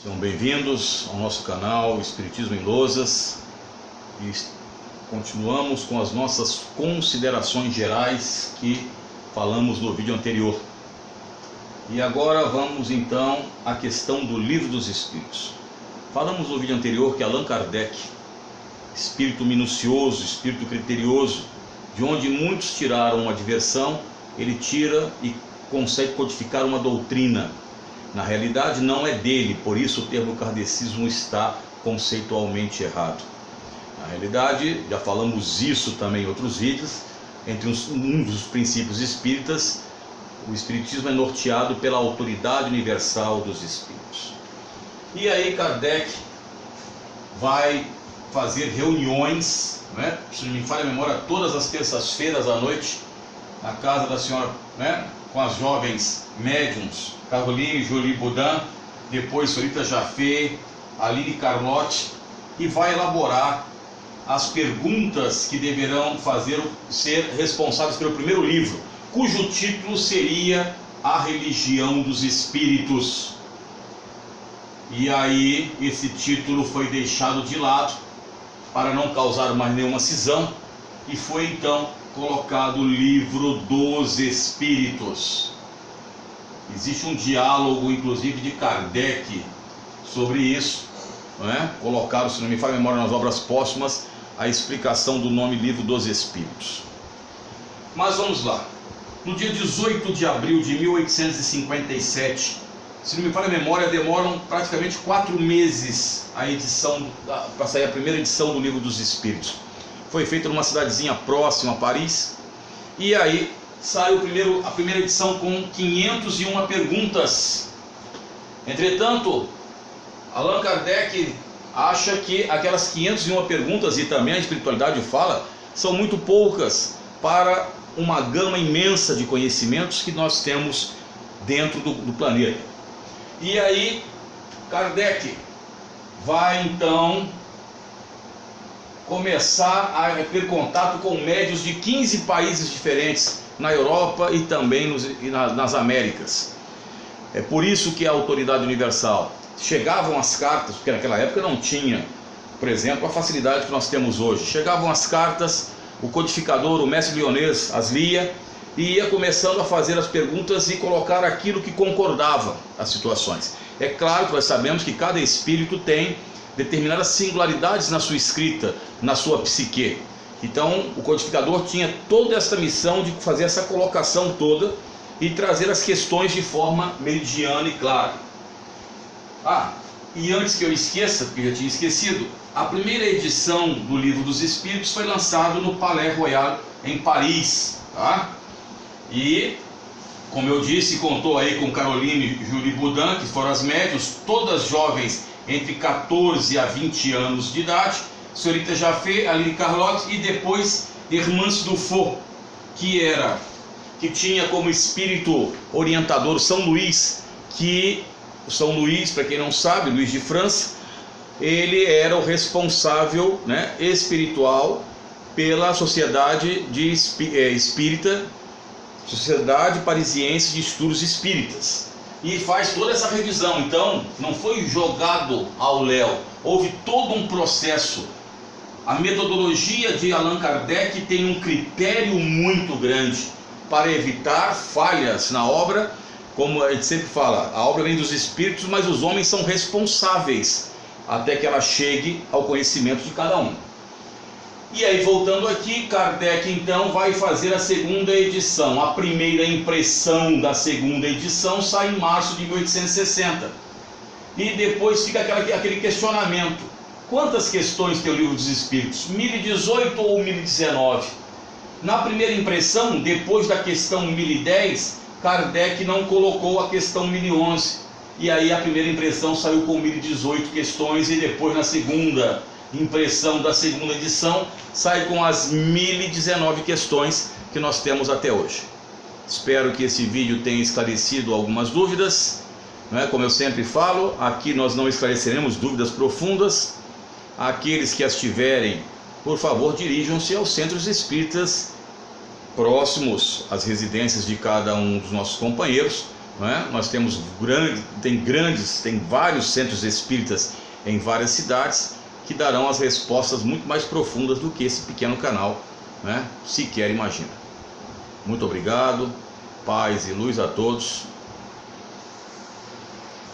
Sejam bem-vindos ao nosso canal Espiritismo em Lousas e continuamos com as nossas considerações gerais que falamos no vídeo anterior. E agora vamos então à questão do Livro dos Espíritos. Falamos no vídeo anterior que Allan Kardec, espírito minucioso, espírito criterioso, de onde muitos tiraram uma diversão, ele tira e consegue codificar uma doutrina. Na realidade não é dele, por isso o termo kardecismo está conceitualmente errado. Na realidade, já falamos isso também em outros vídeos, entre um dos princípios espíritas, o espiritismo é norteado pela autoridade universal dos espíritos. E aí Kardec vai fazer reuniões, se não me falha a memória, todas as terças-feiras à noite, na casa da senhora, com as jovens médiums, Caroline e Jolie Boudin, depois Sorita Jaffé, Aline Carlotti, e vai elaborar as perguntas que deverão ser responsáveis pelo primeiro livro, cujo título seria A Religião dos Espíritos. E aí esse título foi deixado de lado para não causar mais nenhuma cisão, e foi então colocado o Livro dos Espíritos. Existe um diálogo, inclusive, de Kardec sobre isso, colocado, se não me falha a memória, nas obras póstumas, a explicação do nome Livro dos Espíritos. Mas vamos lá. No dia 18 de abril de 1857, se não me falha a memória, demoram praticamente 4 meses para sair a primeira edição do Livro dos Espíritos. Foi feita numa cidadezinha próxima a Paris, e aí saiu a primeira edição com 501 perguntas. Entretanto, Allan Kardec acha que aquelas 501 perguntas, e também a espiritualidade fala, são muito poucas para uma gama imensa de conhecimentos que nós temos dentro do planeta. E aí Kardec vai então começar a ter contato com médiuns de 15 países diferentes, na Europa e também nas Américas. É por isso que a autoridade universal, chegavam as cartas, porque naquela época não tinha, por exemplo, a facilidade que nós temos hoje. Chegavam as cartas, o codificador, o mestre Lyonês as lia e ia começando a fazer as perguntas e colocar aquilo que concordava as situações. É claro que nós sabemos que cada espírito tem determinadas singularidades na sua escrita, na sua psique. Então o codificador tinha toda essa missão de fazer essa colocação toda e trazer as questões de forma meridiana e clara. E antes que eu esqueça, porque eu já tinha esquecido, a primeira edição do Livro dos Espíritos foi lançado no Palais Royal em Paris, E, como eu disse, contou aí com Caroline e Julie Boudin, que foram as médiuns, todas jovens entre 14 a 20 anos de idade, Sorita Jaffé, Aline Carlotti e depois Hermance Dufault, que tinha como espírito orientador São Luís, para quem não sabe, Luís de França, ele era o responsável espiritual pela Sociedade Espírita, Sociedade Parisiense de Estudos Espíritas, e faz toda essa revisão. Então não foi jogado ao léu, houve todo um processo. A metodologia de Allan Kardec tem um critério muito grande para evitar falhas na obra. Como a gente sempre fala, a obra vem dos espíritos, mas os homens são responsáveis até que ela chegue ao conhecimento de cada um. E aí, voltando aqui, Kardec então vai fazer a segunda edição. A primeira impressão da segunda edição sai em março de 1860. E depois fica aquele questionamento: quantas questões tem o Livro dos Espíritos? 1018 ou 1019? Na primeira impressão, depois da questão 1010, Kardec não colocou a questão 1011. E aí a primeira impressão saiu com 1018 questões, e depois na segunda impressão da segunda edição sai com as 1019 questões que nós temos até hoje. Espero que esse vídeo tenha esclarecido algumas dúvidas. Como eu sempre falo, aqui nós não esclareceremos dúvidas profundas. Aqueles que as tiverem, por favor, dirijam-se aos centros espíritas próximos às residências de cada um dos nossos companheiros, não é? Nós temos tem vários centros espíritas em várias cidades que darão as respostas muito mais profundas do que esse pequeno canal, né, sequer imagina. Muito obrigado, paz e luz a todos.